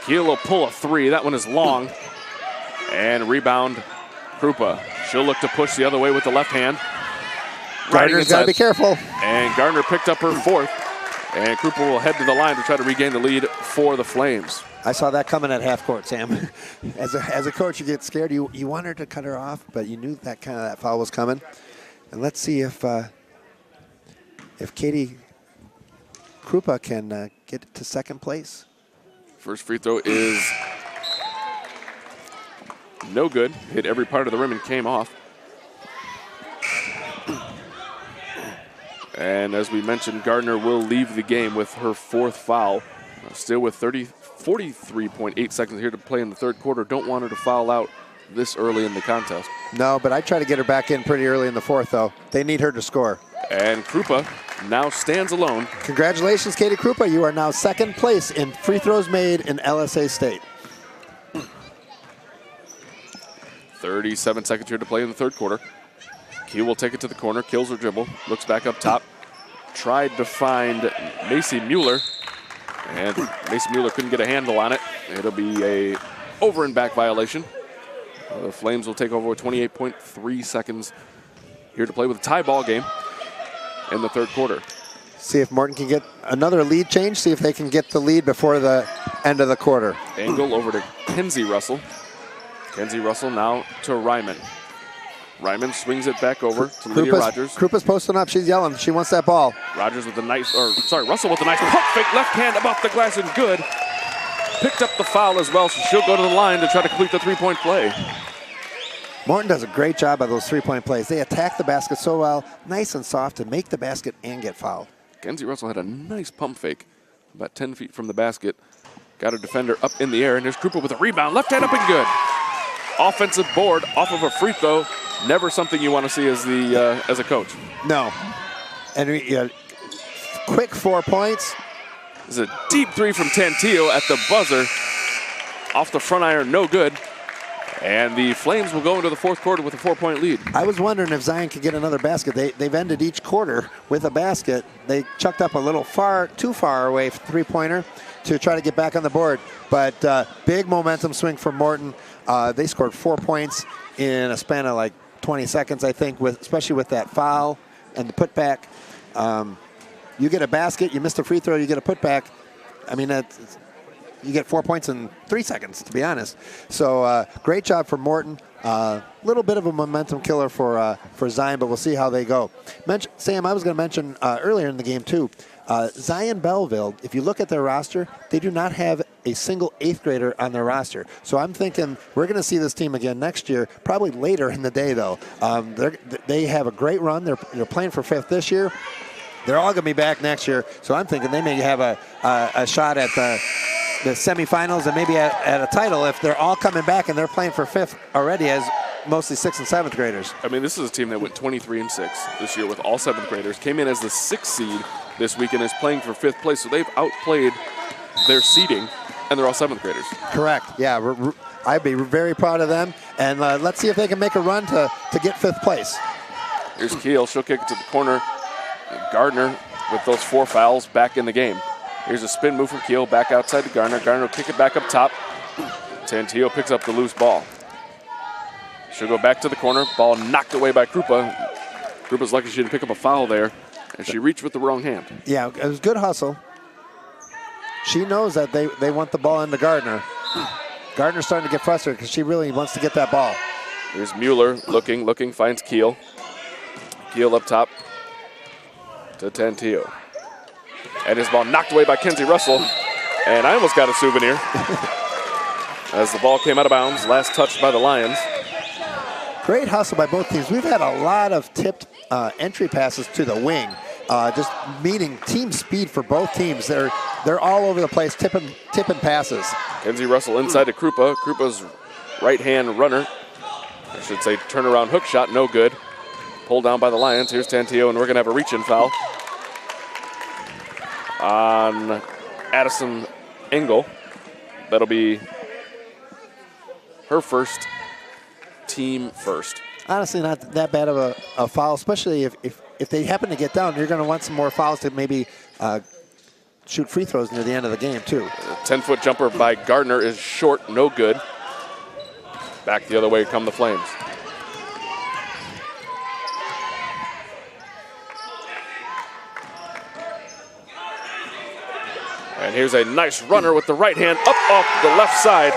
Keel will pull a 3. That one is long. And rebound, Krupa. She'll look to push the other way with the left hand. Gardner's got to be careful. And Gardner picked up her fourth. And Krupa will head to the line to try to regain the lead for the Flames. I saw that coming at half court, Sam. As a coach, you get scared. You want her to cut her off, but you knew that that foul was coming. And let's see if Katie Krupa can get to second place. First free throw is no good. Hit every part of the rim and came off. And as we mentioned, Gardner will leave the game with her fourth foul. Still with 43.8 seconds here to play in the third quarter. Don't want her to foul out this early in the contest. No, but I try to get her back in pretty early in the fourth, though. They need her to score. And Krupa now stands alone. Congratulations, Katie Krupa. You are now second place in free throws made in LSA State. 37 seconds here to play in the third quarter. Keel will take it to the corner, kills her dribble, looks back up top. Tried to find Macy Mueller, and Macy Mueller couldn't get a handle on it. It'll be a over and back violation. The Flames will take over with 28.3 seconds here to play with a tie ball game in the third quarter. See if Morton can get another lead change. See if they can get the lead before the end of the quarter. Angle over to Kenzie Russell. Kenzie Russell now to Ryman. Ryman swings it back over to Lydia Rogers. Krupa's posting up. She's yelling. She wants that ball. Rogers with a nice, Russell with a nice pump fake left hand above the glass and good. Picked up the foul as well, so she'll go to the line to try to complete the three-point play. Morton does a great job of those three-point plays. They attack the basket so well, nice and soft, to make the basket and get fouled. Kenzie Russell had a nice pump fake about 10 feet from the basket. Got her defender up in the air, and there's Krupa with a rebound. Left hand up and good. Offensive board off of a free throw. Never something you want to see as a coach. No. And quick 4 points. This is a deep three from Tantillo at the buzzer. Off the front iron, no good. And the Flames will go into the fourth quarter with a 4-point lead. I was wondering if Zion could get another basket. They've ended each quarter with a basket. They chucked up a little too far away three-pointer to try to get back on the board. But big momentum swing from Morton. They scored 4 points in a span of like 20 seconds, I think, especially with that foul and the putback. You get a basket, you missed a free throw, you get a putback. I mean, you get 4 points in 3 seconds, to be honest. So great job for Morton. Little bit of a momentum killer for Zion, but we'll see how they go. Sam, I was going to mention earlier in the game too, Zion Belleville, if you look at their roster, they do not have a single 8th grader on their roster. So I'm thinking we're going to see this team again next year, probably later in the day though. They have a great run. They're playing for 5th this year. They're all going to be back next year. So I'm thinking they may have a shot at the semifinals and maybe at a title if they're all coming back and they're playing for 5th already as mostly 6th and 7th graders. I mean, this is a team that went 23-6 this year with all 7th graders. Came in as the 6th seed this week and is playing for 5th place. So they've outplayed their seeding, and they're all 7th graders. Correct. Yeah, I'd be very proud of them. And let's see if they can make a run to get 5th place. Here's Keel. She'll kick it to the corner. Gardner with those 4 fouls back in the game. Here's a spin move from Keel back outside to Gardner. Gardner will kick it back up top. Tantillo picks up the loose ball. She'll go back to the corner. Ball knocked away by Krupa. Krupa's lucky she didn't pick up a foul there, and she reached with the wrong hand. Yeah, it was good hustle. She knows that they want the ball into Gardner. Gardner's starting to get frustrated because she really wants to get that ball. Here's Mueller looking, finds Keel. Keel up top to Tantillo. And his ball knocked away by Kenzie Russell. And I almost got a souvenir as the ball came out of bounds, last touched by the Lions. Great hustle by both teams. We've had a lot of tipped entry passes to the wing, just meaning team speed for both teams. They're all over the place, tipping passes. Kenzie Russell inside to Krupa. Krupa's right-hand runner, I should say turnaround hook shot, no good. Pulled down by the Lions. Here's Tantillo, and we're going to have a reach-in foul on Addison Engel. That'll be her first, team first. Honestly, not that bad of a foul, especially if they happen to get down. You're going to want some more fouls to maybe shoot free throws near the end of the game, too. A 10-foot jumper by Gardner is short, no good. Back the other way come the Flames. And here's a nice runner with the right hand up off the left side,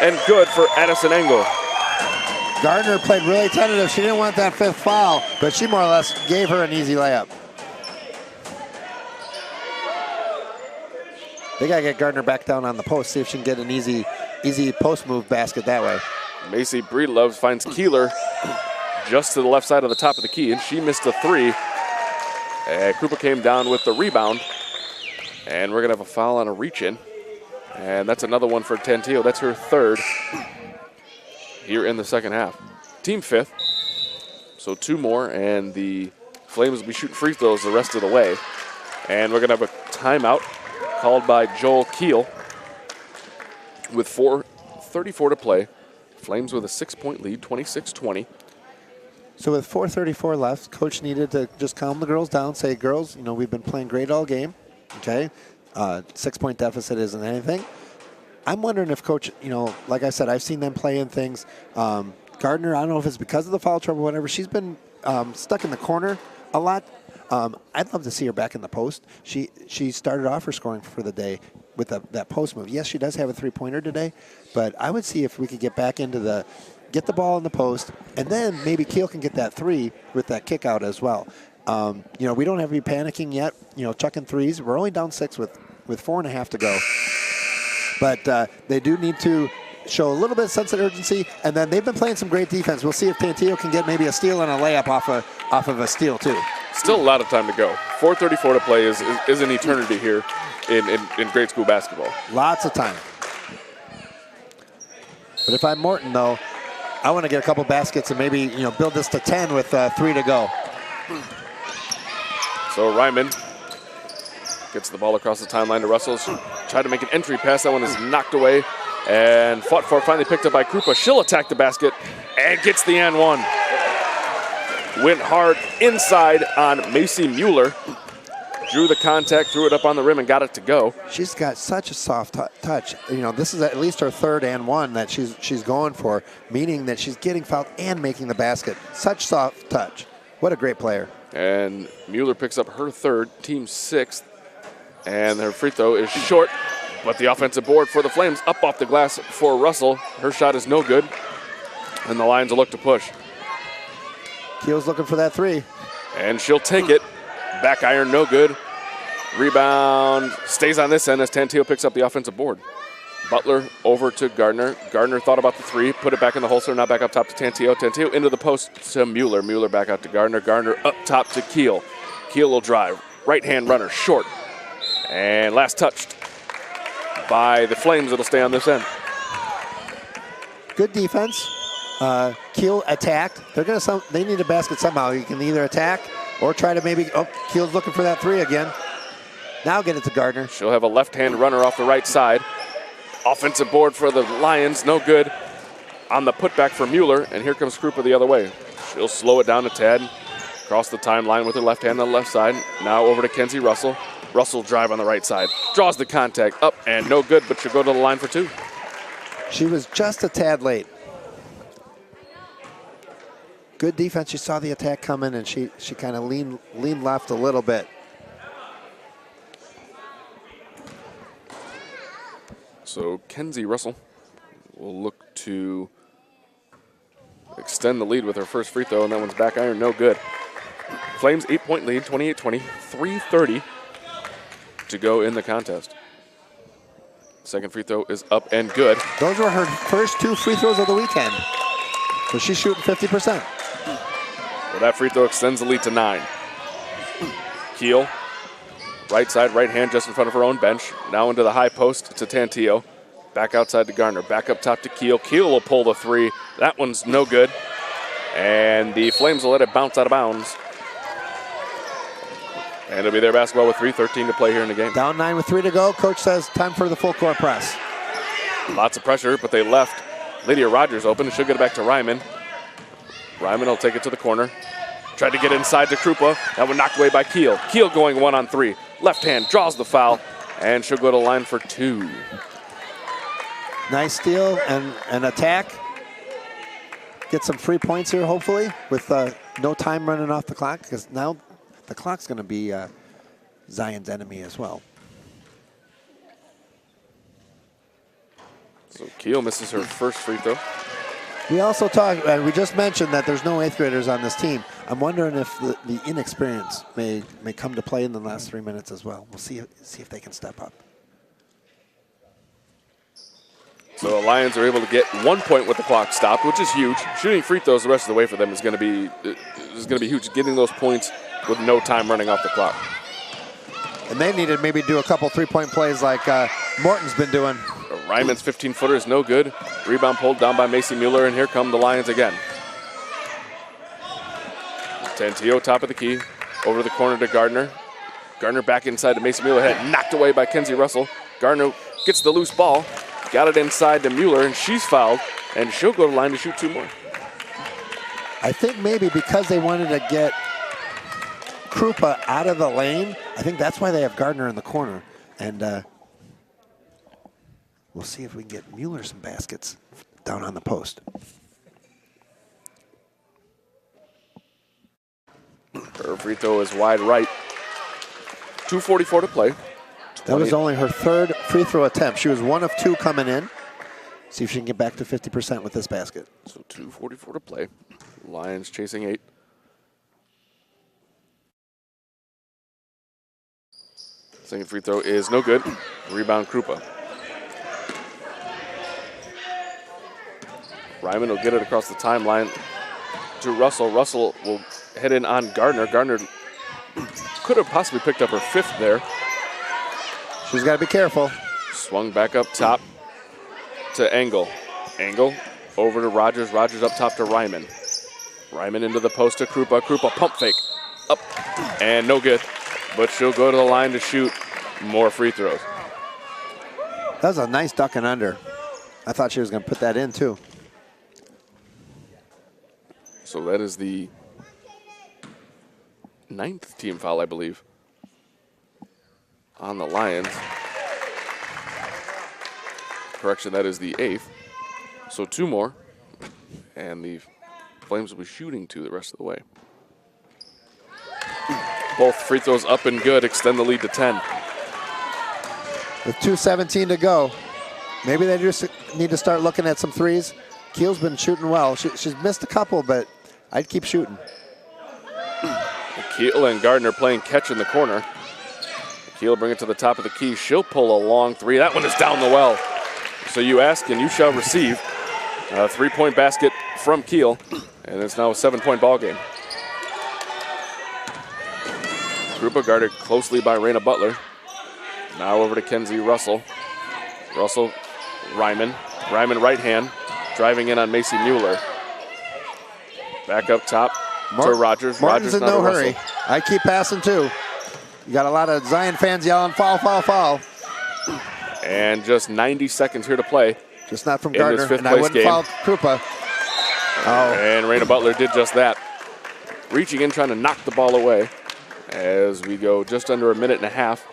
and good for Addison Engel. Gardner played really tentative. She didn't want that 5th foul, but she more or less gave her an easy layup. They got to get Gardner back down on the post, see if she can get an easy post move basket that way. Macy Breedlove finds Keeler just to the left side of the top of the key, and she missed a 3. And Krupa came down with the rebound. And we're going to have a foul on a reach-in. And that's another one for Tantillo. That's her 3rd here in the second half. Team 5th. So 2 more, and the Flames will be shooting free throws the rest of the way. And we're going to have a timeout called by Joel Keel with 4:34 to play. Flames with a 6-point lead, 26-20. So with 4:34 left, Coach needed to just calm the girls down, say, girls, we've been playing great all game. Okay, 6-point deficit isn't anything. I'm wondering if Coach, like I said, I've seen them play in things. Gardner, I don't know if it's because of the foul trouble or whatever, she's been stuck in the corner a lot. I'd love to see her back in the post. She started off her scoring for the day with that post move. Yes, she does have a 3-pointer today, but I would see if we could get back into get the ball in the post, and then maybe Keel can get that 3 with that kick out as well. We don't have to be panicking yet, chucking threes. We're only down 6 with 4.5 to go. But they do need to show a little bit of sense of urgency, and then they've been playing some great defense. We'll see if Tantillo can get maybe a steal and a layup off of a steal too. Still a lot of time to go. 4:34 to play is an eternity here in grade school basketball. Lots of time. But if I'm Morton, though, I want to get a couple baskets and maybe build this to 10 with 3 to go. So Ryman gets the ball across the timeline to Russell. Tried to make an entry pass. That one is knocked away and fought for. Finally picked up by Krupa. She'll attack the basket and gets the and one. Went hard inside on Macy Mueller. Drew the contact, threw it up on the rim, and got it to go. She's got such a soft touch. This is at least her third and one that she's going for, meaning that she's getting fouled and making the basket. Such soft touch. What a great player. And Mueller picks up her third, team sixth, and her free throw is short, but the offensive board for the Flames up off the glass for Russell. Her shot is no good, and the Lions will look to push. Keel's looking for that 3. And she'll take it. Back iron, no good. Rebound stays on this end as Tantillo picks up the offensive board. Butler over to Gardner. Gardner thought about the 3, put it back in the holster, now back up top to Tantillo. Tantillo into the post to Mueller. Mueller back out to Gardner. Gardner up top to Keel. Keel will drive. Right-hand runner, short. And last touched by the Flames. It'll stay on this end. Good defense. Keel attacked. They need a basket somehow. You can either attack or try to maybe, Keel's looking for that 3 again. Now get it to Gardner. She'll have a left-hand runner off the right side. Offensive board for the Lions, no good. On the putback for Mueller, and here comes Krupa the other way. She'll slow it down a tad. Across the timeline with her left hand on the left side. Now over to Kenzie Russell. Russell drive on the right side. Draws the contact up and no good, but she'll go to the line for 2. She was just a tad late. Good defense. She saw the attack coming, and she kind of leaned left a little bit. So Kenzie Russell will look to extend the lead with her first free throw, and that one's back iron, no good. Flames 8-point lead, 28-20, 3:30 to go in the contest. Second free throw is up and good. Those were her first 2 free throws of the weekend. So she's shooting 50%. Well, that free throw extends the lead to 9. Keel, right side, right hand just in front of her own bench. Now into the high post to Tantillo. Back outside to Gardner. Back up top to Keel. Keel will pull the 3. That one's no good. And the Flames will let it bounce out of bounds. And it'll be their basketball with 3:13 to play here in the game. Down 9 with 3 to go. Coach says time for the full court press. Lots of pressure, but they left Lydia Rogers open. She'll get it back to Ryman. Ryman will take it to the corner. Tried to get inside to Krupa. That one knocked away by Keel. Keel going 1-on-3. Left hand draws the foul, and she'll go to line for 2. Nice steal and attack. Get some free points here, hopefully, with no time running off the clock, because now the clock's going to be Zion's enemy as well. So Keel misses her first free throw. We also talked, we just mentioned that there's no 8th graders on this team. I'm wondering if the inexperience may come to play in the last 3 minutes as well. We'll see if they can step up. So the Lions are able to get 1 point with the clock stopped, which is huge. Shooting free throws the rest of the way for them is going to be huge. Getting those points with no time running off the clock. And they needed maybe do a couple 3-point plays like Morton's been doing. Ryman's 15-footer is no good. Rebound pulled down by Macy Mueller, and here come the Lions again. Tantillo top of the key, over to the corner to Gardner. Gardner back inside to Macy Mueller, head knocked away by Kenzie Russell. Gardner gets the loose ball, got it inside to Mueller, and she's fouled, and she'll go to the line to shoot 2 more. I think maybe because they wanted to get Krupa out of the lane, I think that's why they have Gardner in the corner. And we'll see if we can get Mueller some baskets down on the post. Her free throw is wide right. 2:44 to play. That was only her 3rd free throw attempt. She was 1 of 2 coming in. See if she can get back to 50% with this basket. So 2:44 to play. Lions chasing 8. Second free throw is no good. Rebound Krupa. Ryman will get it across the timeline to Russell. Russell will head in on Gardner. Gardner could have possibly picked up her 5th there. She's got to be careful. Swung back up top to Engel. Engel over to Rogers. Rogers up top to Ryman. Ryman into the post to Krupa. Krupa pump fake. Up and no good. But she'll go to the line to shoot more free throws. That was a nice duck and under. I thought she was going to put that in too. So that is the 9th team foul, I believe, on the Lions. Correction, that is the 8th. So 2 more, and the Flames will be shooting 2 the rest of the way. Both free throws up and good, extend the lead to 10. With 2:17 to go, maybe they just need to start looking at some threes. Keel's been shooting well. She's missed a couple, but I'd keep shooting. Keel and Gardner playing catch in the corner. Keel bring it to the top of the key. She'll pull a long 3. That one is down the well. So you ask and you shall receive. A 3-point basket from Keel, and it's now a 7-point ball game. Krupa guarded closely by Raina Butler. Now over to Kenzie Russell. Russell, Ryman. Ryman right hand, driving in on Macy Mueller. Back up top to Rogers. Morton's Rogers in now no to hurry. Russell. I keep passing too. You got a lot of Zion fans yelling, foul, foul, foul. And just 90 seconds here to play. Just not from in this Gardner, 5th and I place wouldn't game. foul Krupa. Oh, And Raina Butler did just that. Reaching in, trying to knock the ball away as we go just under a minute and a half.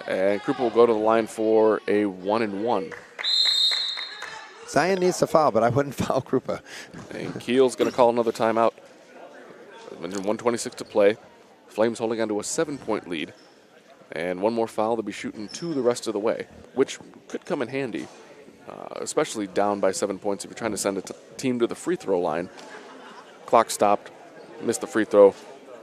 And Krupa will go to the line for a 1-and-1. Zion needs to foul, but I wouldn't foul Krupa. And Keel's going to call another timeout. 1:26 to play. Flames holding on to a 7-point lead. And one more foul, they'll be shooting 2 the rest of the way, which could come in handy, especially down by 7 points if you're trying to send a team to the free throw line. Clock stopped, missed the free throw.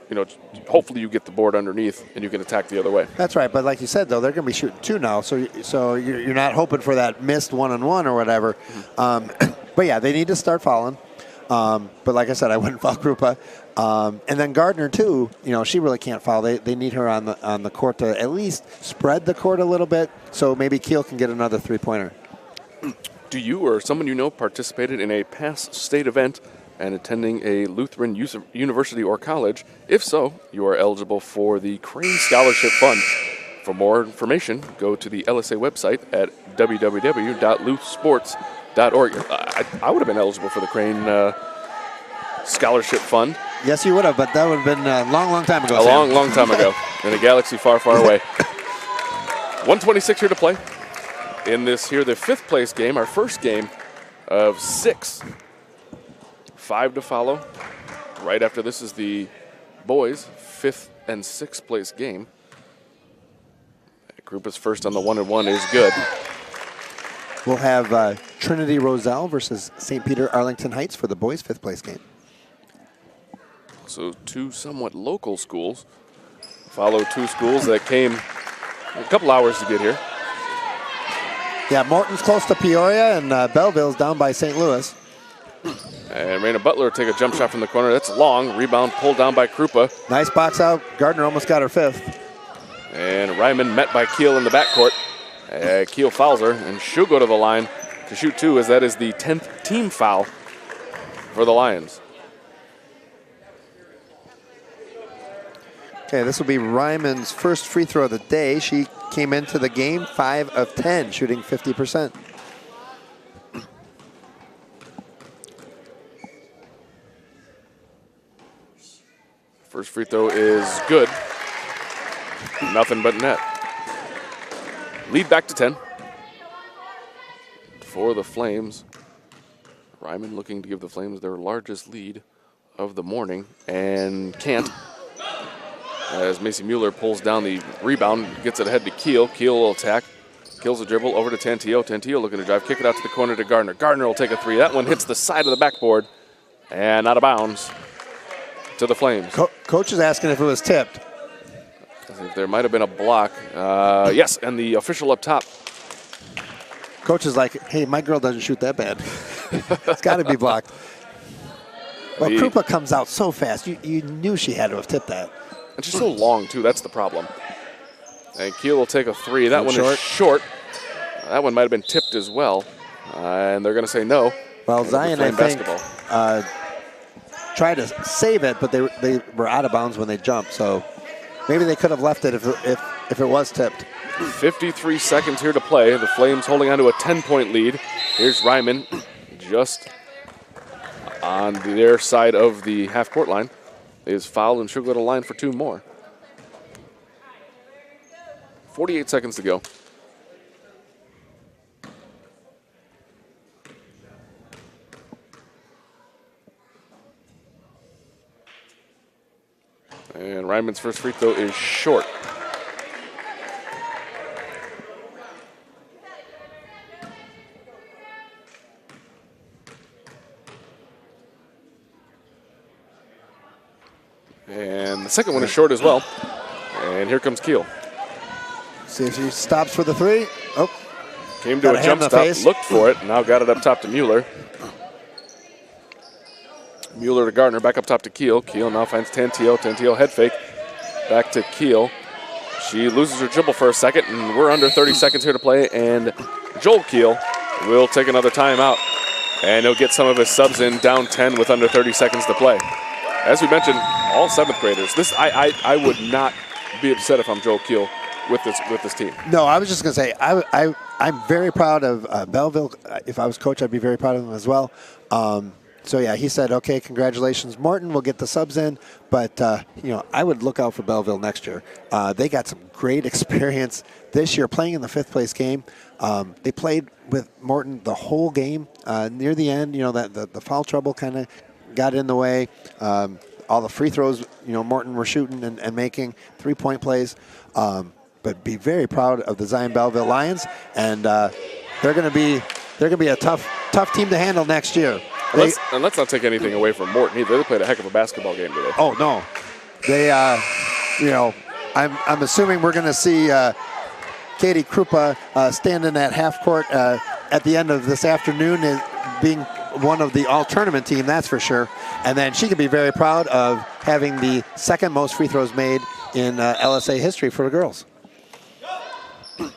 You know, hopefully you get the board underneath and you can attack the other way. That's right, but like you said, though, they're going to be shooting 2 now, so you're not hoping for that missed 1-on-1 or whatever. But yeah, they need to start fouling. But like I said, I wouldn't foul Krupa. And then Gardner too. You know, she really can't foul. They need her on the court to at least spread the court a little bit, so maybe Keel can get another 3-pointer. Do you or someone you know participated in a past state event and attending a Lutheran university or college? If so, you are eligible for the Crane Scholarship Fund. For more information, go to the LSA website at www.luthsports.org. I would have been eligible for the Crane Scholarship Fund. Yes, you would have, but that would have been a long, long time ago. A long, long time ago in a galaxy far, far away. 1:26 here to play. In this here, the 5th place game, our first game of 6. 5 to follow. Right after this is the boys' 5th and 6th place game. Krupa's first on the 1-and-1 is good. We'll have Trinity Roselle versus St. Peter Arlington Heights for the boys' 5th place game. So 2 somewhat local schools follow 2 schools that came a couple hours to get here. Yeah, Morton's close to Peoria, and Belleville's down by St. Louis. And Raina Butler will take a jump shot from the corner. That's long. Rebound pulled down by Krupa. Nice box out. Gardner almost got her 5th. And Ryman met by Keel in the backcourt. Keel fouls her, and she'll go to the line to shoot 2, as that is the 10th team foul for the Lions. Okay, this will be Ryman's first free throw of the day. She came into the game 5 of 10, shooting 50%. First free throw is good. Nothing but net. Lead back to 10 for the Flames. Ryman looking to give the Flames their largest lead of the morning, and can't. As Macy Mueller pulls down the rebound, gets it ahead to Keel. Keel will attack. Kills the dribble over to Tantillo. Tantillo looking to drive, kick it out to the corner to Gardner. Gardner will take a 3. That one hits the side of the backboard and out of bounds to the Flames. Coach is asking if it was tipped. There might have been a block. Yes, and the official up top. Coach is like, hey, my girl doesn't shoot that bad. It's got to be blocked. Well, Krupa comes out so fast. You knew she had to have tipped that. And she's so long, too. That's the problem. And Kiel will take a 3. That one is short. That one might have been tipped as well. And they're going to say no. Well, Zion, I think, tried to save it, but they were out of bounds when they jumped. So maybe they could have left it if it was tipped. 53 seconds here to play. The Flames holding on to a 10-point lead. Here's Ryman just on their side of the half-court line. Is fouled and should go to the line for 2 more. 48 seconds to go. And Ryman's first free throw is short. And the second one is short as well. And here comes Kiel. See if she stops for the 3. Oh. Came to a jump stop, looked for it, now got it up top to Mueller. Mueller to Gardner, back up top to Kiel. Kiel now finds Tantillo. Tantillo head fake. Back to Kiel. She loses her dribble for a second, and we're under 30 seconds here to play. And Joel Kiel will take another timeout. And he'll get some of his subs in, down 10 with under 30 seconds to play. As we mentioned, all 7th graders. I would not be upset if I'm Joel Kiel with this team. No, I was just going to say, I'm very proud of Belleville. If I was coach, I'd be very proud of them as well. So, yeah, he said, okay, congratulations, Morton. We'll get the subs in. But, I would look out for Belleville next year. They got some great experience this year playing in the 5th place game. They played with Morton the whole game. Near the end, that the foul trouble kind of got in the way. All the free throws, Morton were shooting and making 3-point plays. But be very proud of the Zion Belleville Lions. And they're going to be a tough team to handle next year. And let's not take anything away from Morton either. They played a heck of a basketball game today. Oh, no. They, I'm assuming we're going to see Katie Krupa standing at half court at the end of this afternoon as being one of the all-tournament team, that's for sure. And then she can be very proud of having the 2nd most free throws made in LSA history for the girls. So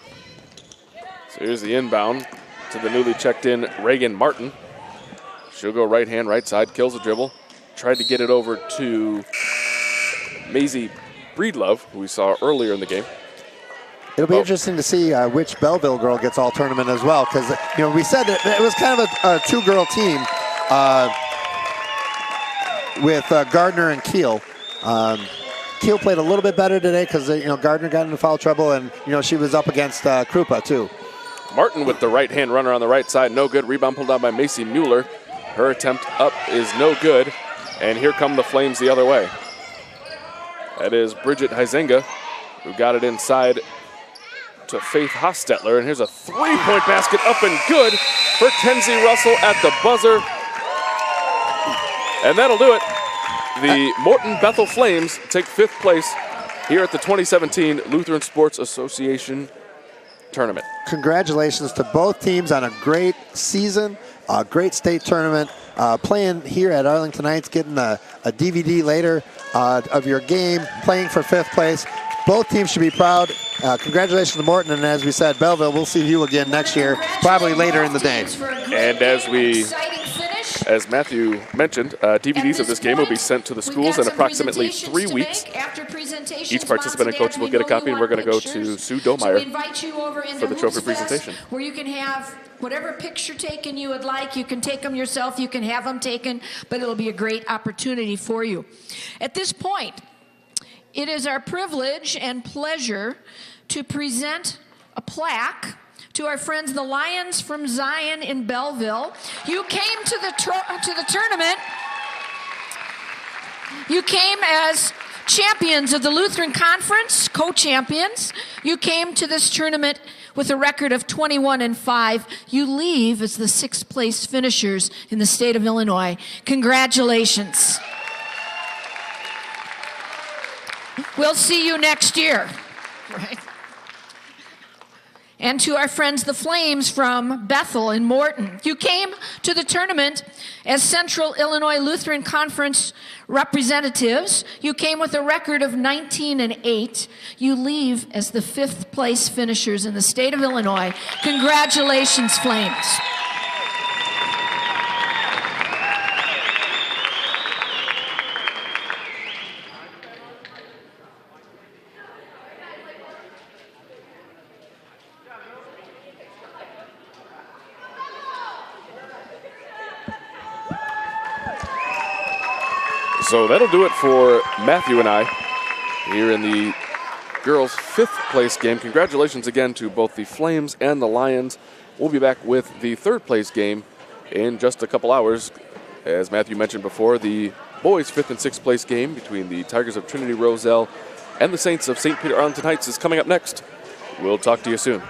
here's the inbound to the newly checked in Reagan Martin. She'll go right hand, right side, kills the dribble. Tried to get it over to Maisie Breedlove, who we saw earlier in the game. It'll be interesting to see which Belleville girl gets all tournament as well, because we said that it was kind of a 2-girl team with Gardner and Kiel. Kiel played a little bit better today because Gardner got into foul trouble, and she was up against Krupa too. Martin with the right hand runner on the right side, no good. Rebound pulled down by Macy Mueller. Her attempt up is no good, and here come the Flames the other way. That is Bridget Huizenga, who got it inside to Faith Hostetler, and here's a 3-point basket up and good for Kenzie Russell at the buzzer. And that'll do it. The Morton Bethel Flames take 5th place here at the 2017 Lutheran Sports Association tournament. Congratulations to both teams on a great season, a great state tournament. Playing here at Arlington Heights, getting a DVD later of your game, playing for 5th place. Both teams should be proud. Congratulations to Morton, and as we said, Belleville, we'll see you again next year, probably later in the day. And as Matthew mentioned, DVDs of this game will be sent to the schools in approximately 3 weeks. Each participant and coach will get a copy, and we're going to go to Sue Domeyer for the trophy presentation. Where you can have whatever picture taken you would like. You can take them yourself. You can have them taken, but it'll be a great opportunity for you. At this point, it is our privilege and pleasure to present a plaque to our friends, the Lions from Zion in Belleville. You came to the tournament. You came as champions of the Lutheran Conference, co-champions. You came to this tournament with a record of 21-5. You leave as the 6th place finishers in the state of Illinois. Congratulations. We'll see you next year. Right. and to our friends the Flames from Bethel and Morton. You came to the tournament as Central Illinois Lutheran Conference representatives. You came with a record of 19-8. You leave as the 5th place finishers in the state of Illinois. Congratulations, Flames. So that'll do it for Matthew and I here in the girls' 5th place game. Congratulations again to both the Flames and the Lions. We'll be back with the 3rd place game in just a couple hours. As Matthew mentioned before, the boys' 5th and 6th place game between the Tigers of Trinity Roselle and the Saints of St. Peter Arlington Heights is coming up next. We'll talk to you soon.